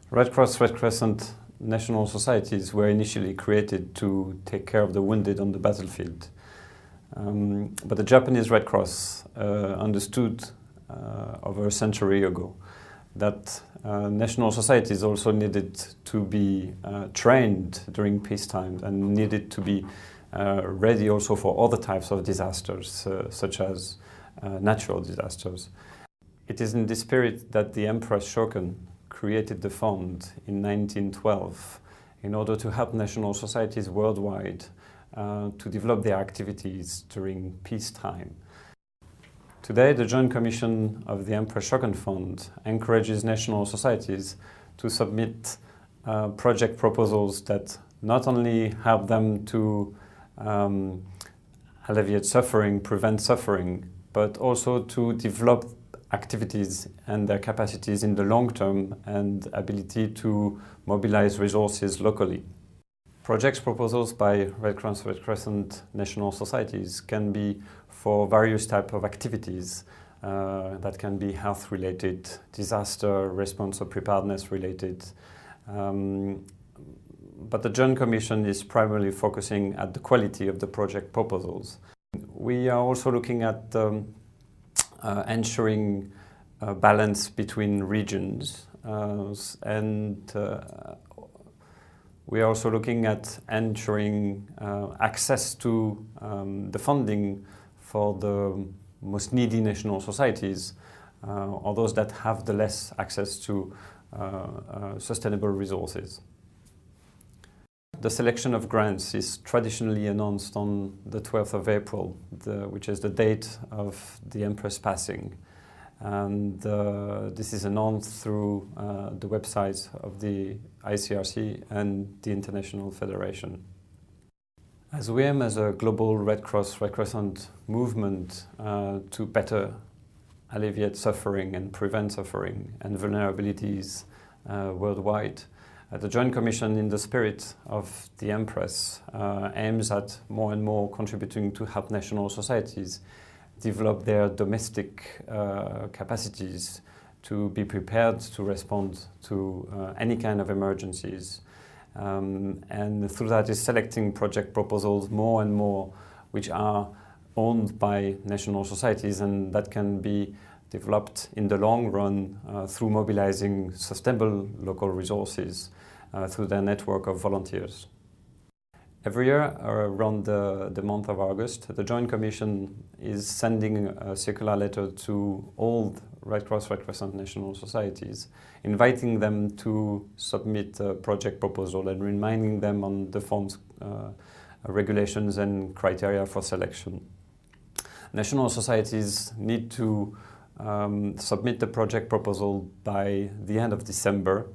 Red Cross, Red Crescent national societies were initially created to take care of the wounded on the battlefield. But the Japanese Red Cross understood over a century ago that national societies also needed to be trained during peacetime and needed to be ready also for other types of disasters, such as natural disasters. It is in this spirit that the Empress Shoken created the fund in 1912 in order to help national societies worldwide to develop their activities during peacetime. Today, the Joint Commission of the Empress Shoken Fund encourages national societies to submit project proposals that not only help them to alleviate suffering, prevent suffering, but also to develop activities and their capacities in the long term and ability to mobilize resources locally. Project proposals by Red Cross, Red Crescent national societies can be for various types of activities that can be health-related, disaster response or preparedness-related. But the Joint Commission is primarily focusing at the quality of the project proposals. We are also looking at ensuring balance between regions and we are also looking at ensuring access to the funding for the most needy national societies or those that have the less access to sustainable resources. The selection of grants is traditionally announced on the 12th of April, which is the date of the Empress passing. And this is announced through the websites of the ICRC and the International Federation. As we aim as a global Red Cross, Red Crescent movement to better alleviate suffering and prevent suffering and vulnerabilities worldwide, the Joint Commission, in the spirit of the Empress, aims at more and more contributing to help national societies develop their domestic capacities to be prepared to respond to any kind of emergencies. And through that is selecting project proposals more and more which are owned by national societies and that can be developed in the long run through mobilizing sustainable local resources through their network of volunteers. Every year, around the month of August, the Joint Commission is sending a circular letter to all Red Cross, Red Crescent national societies, inviting them to submit a project proposal and reminding them on the fund's regulations and criteria for selection. National societies need to submit the project proposal by the end of December.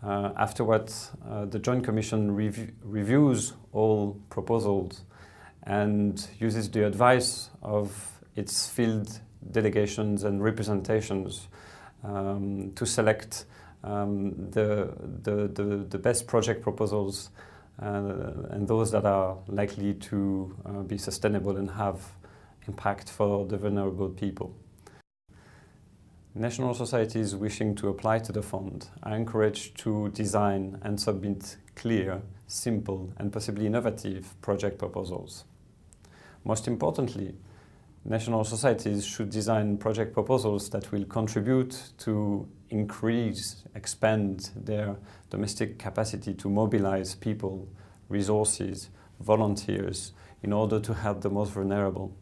Afterwards, the Joint Commission reviews all proposals and uses the advice of its field delegations and representations to select the best project proposals and those that are likely to be sustainable and have impact for the vulnerable people. National societies wishing to apply to the fund are encouraged to design and submit clear, simple and possibly innovative project proposals. Most importantly, national societies should design project proposals that will contribute to expand their domestic capacity to mobilize people, resources, volunteers in order to help the most vulnerable.